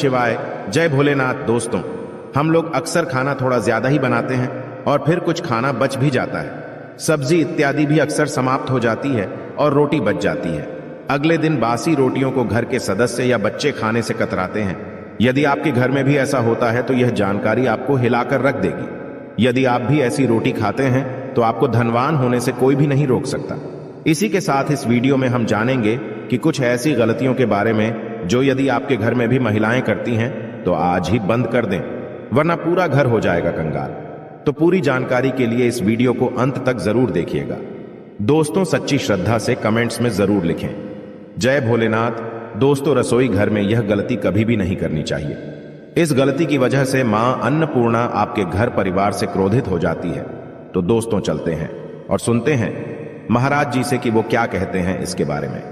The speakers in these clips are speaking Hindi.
शिवाय। जय भोलेनाथ। दोस्तों, हम लोग अक्सर खाना थोड़ा ज्यादा ही बनाते हैं और फिर कुछ खाना बच भी जाता है। सब्जी इत्यादि भी अक्सर समाप्त हो जाती है और रोटी बच जाती है। अगले दिन बासी रोटियों को घर के सदस्य या बच्चे खाने से कतराते हैं। यदि आपके घर में भी ऐसा होता है तो यह जानकारी आपको हिलाकर रख देगी। यदि आप भी ऐसी रोटी खाते हैं तो आपको धनवान होने से कोई भी नहीं रोक सकता। इसी के साथ इस वीडियो में हम जानेंगे कि कुछ ऐसी गलतियों के बारे में जो यदि आपके घर में भी महिलाएं करती हैं तो आज ही बंद कर दें, वरना पूरा घर हो जाएगा कंगाल। तो पूरी जानकारी के लिए इस वीडियो को अंत तक जरूर देखिएगा। दोस्तों, सच्ची श्रद्धा से कमेंट्स में जरूर लिखें जय भोलेनाथ। दोस्तों, रसोई घर में यह गलती कभी भी नहीं करनी चाहिए। इस गलती की वजह से मां अन्नपूर्णा आपके घर परिवार से क्रोधित हो जाती है। तो दोस्तों, चलते हैं और सुनते हैं महाराज जी से कि वो क्या कहते हैं इसके बारे में।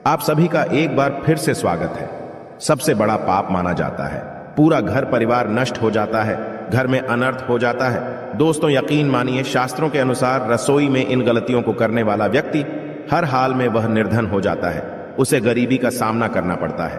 आप सभी का एक बार फिर से स्वागत है। सबसे बड़ा पाप माना जाता है, पूरा घर परिवार नष्ट हो जाता है, घर में अनर्थ हो जाता है। दोस्तों, यकीन मानिए, शास्त्रों के अनुसार रसोई में इन गलतियों को करने वाला व्यक्ति हर हाल में वह निर्धन हो जाता है। उसे गरीबी का सामना करना पड़ता है,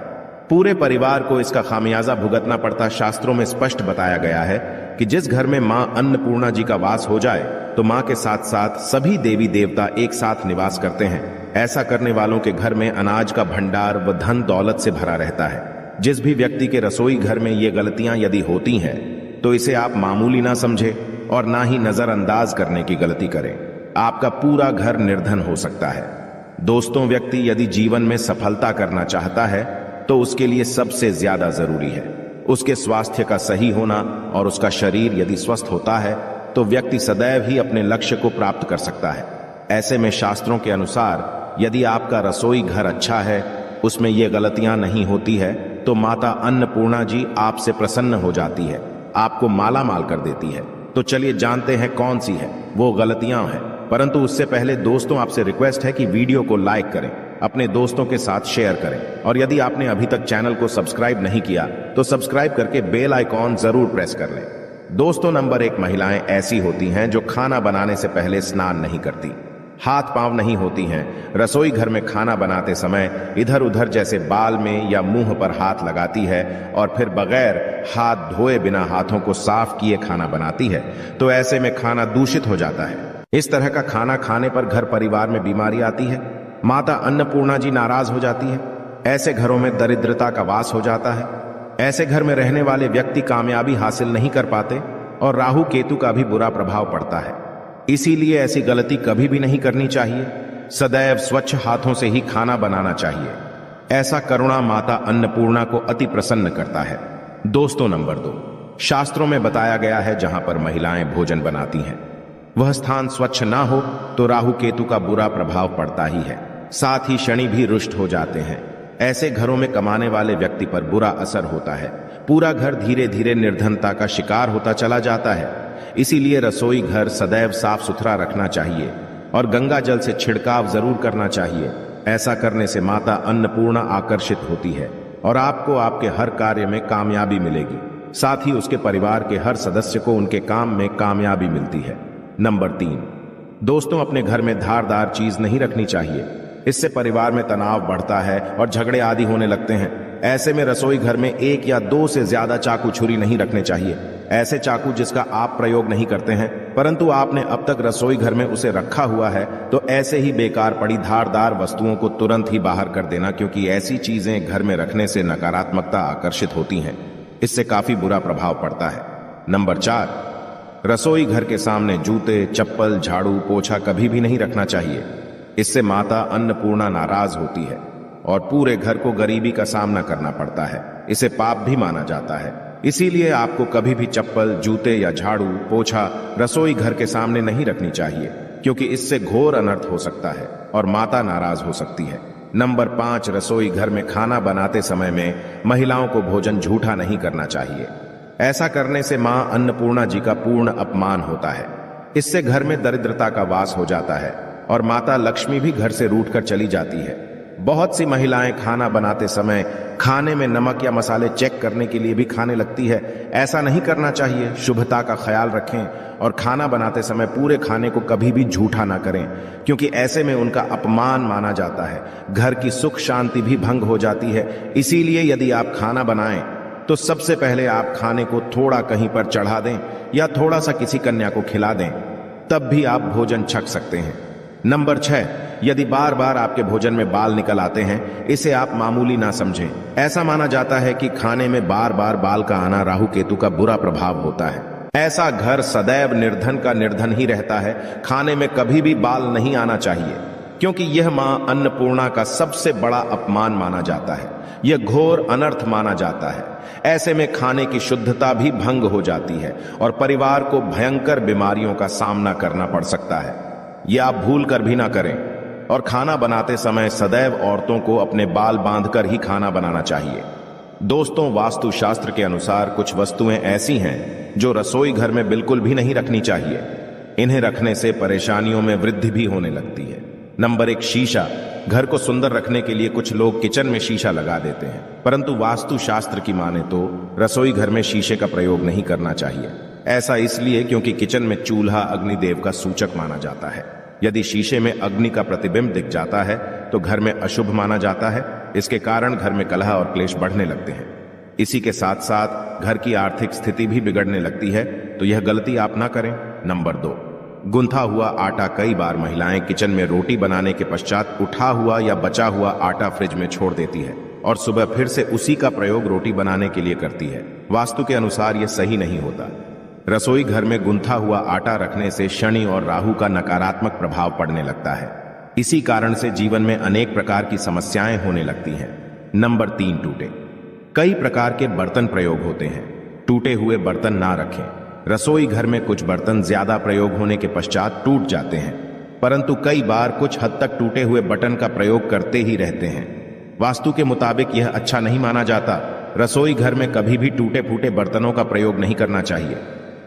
पूरे परिवार को इसका खामियाजा भुगतना पड़ता। शास्त्रों में स्पष्ट बताया गया है कि जिस घर में मां अन्नपूर्णा जी का वास हो जाए तो मां के साथ साथ सभी देवी देवता एक साथ निवास करते हैं। ऐसा करने वालों के घर में अनाज का भंडार व धन दौलत से भरा रहता है। जिस भी व्यक्ति के रसोई घर में ये गलतियां यदि होती हैं तो इसे आप मामूली ना समझें और ना ही नजरअंदाज करने की गलती करें। आपका पूरा घर निर्धन हो सकता है। दोस्तों, व्यक्ति यदि जीवन में सफलता करना चाहता है तो उसके लिए सबसे ज्यादा जरूरी है उसके स्वास्थ्य का सही होना, और उसका शरीर यदि स्वस्थ होता है तो व्यक्ति सदैव ही अपने लक्ष्य को प्राप्त कर सकता है। ऐसे में शास्त्रों के अनुसार यदि आपका रसोई घर अच्छा है, उसमें ये गलतियां नहीं होती है, तो माता अन्नपूर्णा जी आपसे प्रसन्न हो जाती है, आपको माला माल कर देती है। तो चलिए जानते हैं कौन सी है वो गलतियां हैं। परंतु उससे पहले दोस्तों, आपसे रिक्वेस्ट है कि वीडियो को लाइक करें, अपने दोस्तों के साथ शेयर करें, और यदि आपने अभी तक चैनल को सब्सक्राइब नहीं किया तो सब्सक्राइब करके बेल आइकॉन जरूर प्रेस कर लें। दोस्तों, नंबर 1, महिलाएं ऐसी होती हैं जो खाना बनाने से पहले स्नान नहीं करती, हाथ पांव नहीं होती हैं। रसोई घर में खाना बनाते समय इधर उधर जैसे बाल में या मुंह पर हाथ लगाती है और फिर बगैर हाथ धोए बिना हाथों को साफ किए खाना बनाती है। तो ऐसे में खाना दूषित हो जाता है। इस तरह का खाना खाने पर घर परिवार में बीमारी आती है। माता अन्नपूर्णा जी नाराज हो जाती है। ऐसे घरों में दरिद्रता का वास हो जाता है। ऐसे घर में रहने वाले व्यक्ति कामयाबी हासिल नहीं कर पाते और राहु केतु का भी बुरा प्रभाव पड़ता है। इसीलिए ऐसी गलती कभी भी नहीं करनी चाहिए। सदैव स्वच्छ हाथों से ही खाना बनाना चाहिए। ऐसा करुणा माता अन्नपूर्णा को अति प्रसन्न करता है। दोस्तों, नंबर 2, शास्त्रों में बताया गया है जहां पर महिलाएं भोजन बनाती हैं वह स्थान स्वच्छ ना हो तो राहु केतु का बुरा प्रभाव पड़ता ही है, साथ ही शनि भी रुष्ट हो जाते हैं। ऐसे घरों में कमाने वाले व्यक्ति पर बुरा असर होता है। पूरा घर धीरे धीरे निर्धनता का शिकार होता चला जाता है। इसीलिए रसोई घर सदैव साफ सुथरा रखना चाहिए और गंगा जल से छिड़काव जरूर करना चाहिए। ऐसा करने से माता अन्नपूर्णा आकर्षित होती है और आपको आपके हर कार्य में कामयाबी मिलेगी। साथ ही उसके परिवार के हर सदस्य को उनके काम में कामयाबी मिलती है। नंबर 3, दोस्तों, अपने घर में धारदार चीज नहीं रखनी चाहिए। इससे परिवार में तनाव बढ़ता है और झगड़े आदि होने लगते हैं। ऐसे में रसोई घर में 1 या 2 से ज्यादा चाकू छुरी नहीं रखने चाहिए। ऐसे चाकू जिसका आप प्रयोग नहीं करते हैं परंतु आपने अब तक रसोई घर में उसे रखा हुआ है, तो ऐसे ही बेकार पड़ी धारदार वस्तुओं को तुरंत ही बाहर कर देना, क्योंकि ऐसी चीजें घर में रखने से नकारात्मकता आकर्षित होती हैं। इससे काफी बुरा प्रभाव पड़ता है। नंबर 4, रसोई घर के सामने जूते, चप्पल, झाड़ू, पोछा कभी भी नहीं रखना चाहिए। इससे माता अन्नपूर्णा नाराज होती है और पूरे घर को गरीबी का सामना करना पड़ता है। इसे पाप भी माना जाता है। इसीलिए आपको कभी भी चप्पल, जूते या झाड़ू, पोछा रसोई घर के सामने नहीं रखनी चाहिए, क्योंकि इससे घोर अनर्थ हो सकता है और माता नाराज हो सकती है। नंबर 5, रसोई घर में खाना बनाते समय में महिलाओं को भोजन झूठा नहीं करना चाहिए। ऐसा करने से मां अन्नपूर्णा जी का पूर्ण अपमान होता है। इससे घर में दरिद्रता का वास हो जाता है और माता लक्ष्मी भी घर से रूठ कर चली जाती है। बहुत सी महिलाएं खाना बनाते समय खाने में नमक या मसाले चेक करने के लिए भी खाने लगती है। ऐसा नहीं करना चाहिए। शुभता का ख्याल रखें और खाना बनाते समय पूरे खाने को कभी भी झूठा ना करें, क्योंकि ऐसे में उनका अपमान माना जाता है। घर की सुख शांति भी भंग हो जाती है। इसीलिए यदि आप खाना बनाएं तो सबसे पहले आप खाने को थोड़ा कहीं पर चढ़ा दें या थोड़ा सा किसी कन्या को खिला दें, तब भी आप भोजन छक सकते हैं। नंबर 6, यदि बार बार आपके भोजन में बाल निकल आते हैं, इसे आप मामूली ना समझें। ऐसा माना जाता है कि खाने में बार बार बाल का आना राहु केतु का बुरा प्रभाव होता है। ऐसा घर सदैव निर्धन का निर्धन ही रहता है। खाने में कभी भी बाल नहीं आना चाहिए, क्योंकि यह मां अन्नपूर्णा का सबसे बड़ा अपमान माना जाता है। यह घोर अनर्थ माना जाता है। ऐसे में खाने की शुद्धता भी भंग हो जाती है और परिवार को भयंकर बीमारियों का सामना करना पड़ सकता है। यह आप भूल कर भी ना करें। और खाना बनाते समय सदैव औरतों को अपने बाल बांधकर ही खाना बनाना चाहिए। दोस्तों, वास्तुशास्त्र के अनुसार कुछ वस्तुएं ऐसी हैं जो रसोई घर में बिल्कुल भी नहीं रखनी चाहिए। इन्हें रखने से परेशानियों में वृद्धि भी होने लगती है। नंबर 1, शीशा। घर को सुंदर रखने के लिए कुछ लोग किचन में शीशा लगा देते हैं, परंतु वास्तुशास्त्र की माने तो रसोई घर में शीशे का प्रयोग नहीं करना चाहिए। ऐसा इसलिए क्योंकि किचन में चूल्हा अग्निदेव का सूचक माना जाता है। यदि शीशे में अग्नि का प्रतिबिंब दिख जाता है तो घर में अशुभ माना जाता है। इसके कारण घर में कलह और क्लेश बढ़ने लगते हैं। इसी के साथ साथ घर की आर्थिक स्थिति भी बिगड़ने लगती है, तो यह गलती आप ना करें। नंबर 2, गुंथा हुआ आटा। कई बार महिलाएं किचन में रोटी बनाने के पश्चात उठा हुआ या बचा हुआ आटा फ्रिज में छोड़ देती है और सुबह फिर से उसी का प्रयोग रोटी बनाने के लिए करती है। वास्तु के अनुसार यह सही नहीं होता। रसोई घर में गुंथा हुआ आटा रखने से शनि और राहु का नकारात्मक प्रभाव पड़ने लगता है। इसी कारण से जीवन में अनेक प्रकार की समस्याएं होने लगती हैं। नंबर 3, टूटे। कई प्रकार के बर्तन प्रयोग होते हैं। टूटे हुए बर्तन ना रखें। रसोई घर में कुछ बर्तन ज्यादा प्रयोग होने के पश्चात टूट जाते हैं, परंतु कई बार कुछ हद तक टूटे हुए बर्तन का प्रयोग करते ही रहते हैं। वास्तु के मुताबिक यह अच्छा नहीं माना जाता। रसोई घर में कभी भी टूटे फूटे बर्तनों का प्रयोग नहीं करना चाहिए।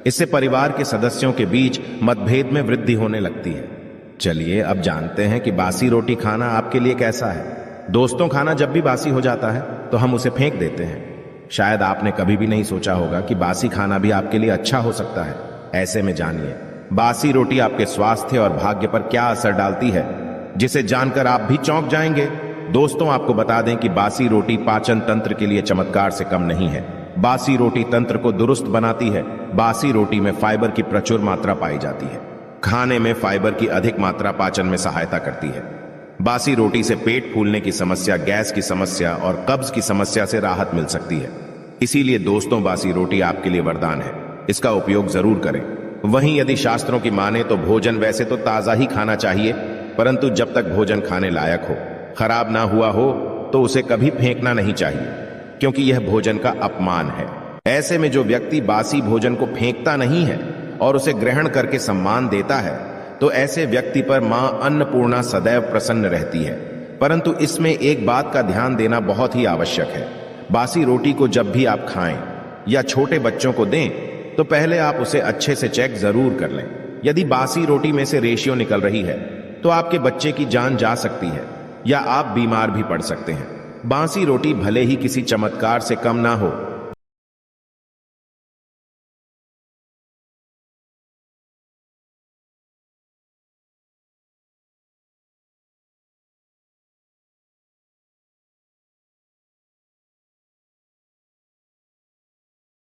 इससे परिवार के सदस्यों के बीच मतभेद में वृद्धि होने लगती है। चलिए अब जानते हैं कि बासी रोटी खाना आपके लिए कैसा है। दोस्तों, खाना जब भी बासी हो जाता है तो हम उसे फेंक देते हैं। शायद आपने कभी भी नहीं सोचा होगा कि बासी खाना भी आपके लिए अच्छा हो सकता है। ऐसे में जानिए बासी रोटी आपके स्वास्थ्य और भाग्य पर क्या असर डालती है, जिसे जानकर आप भी चौंक जाएंगे। दोस्तों, आपको बता दें कि बासी रोटी पाचन तंत्र के लिए चमत्कार से कम नहीं है। बासी रोटी तंत्र को दुरुस्त बनाती है। बासी रोटी में फाइबर की प्रचुर मात्रा पाई जाती है। खाने में फाइबर की अधिक मात्रा पाचन में सहायता करती है। बासी रोटी से पेट फूलने की समस्या, गैस की समस्या और कब्ज की समस्या से राहत मिल सकती है। इसीलिए दोस्तों, बासी रोटी आपके लिए वरदान है। इसका उपयोग जरूर करें। वहीं यदि शास्त्रों की माने तो भोजन वैसे तो ताजा ही खाना चाहिए, परंतु जब तक भोजन खाने लायक हो, खराब ना हुआ हो, तो उसे कभी फेंकना नहीं चाहिए, क्योंकि यह भोजन का अपमान है। ऐसे में जो व्यक्ति बासी भोजन को फेंकता नहीं है और उसे ग्रहण करके सम्मान देता है, तो ऐसे व्यक्ति पर मां अन्नपूर्णा सदैव प्रसन्न रहती है। परंतु इसमें एक बात का ध्यान देना बहुत ही आवश्यक है। बासी रोटी को जब भी आप खाएं या छोटे बच्चों को दें, तो पहले आप उसे अच्छे से चेक जरूर कर लें। यदि बासी रोटी में से रेशियो निकल रही है, तो आपके बच्चे की जान जा सकती है या आप बीमार भी पड़ सकते हैं। बासी रोटी भले ही किसी चमत्कार से कम ना हो,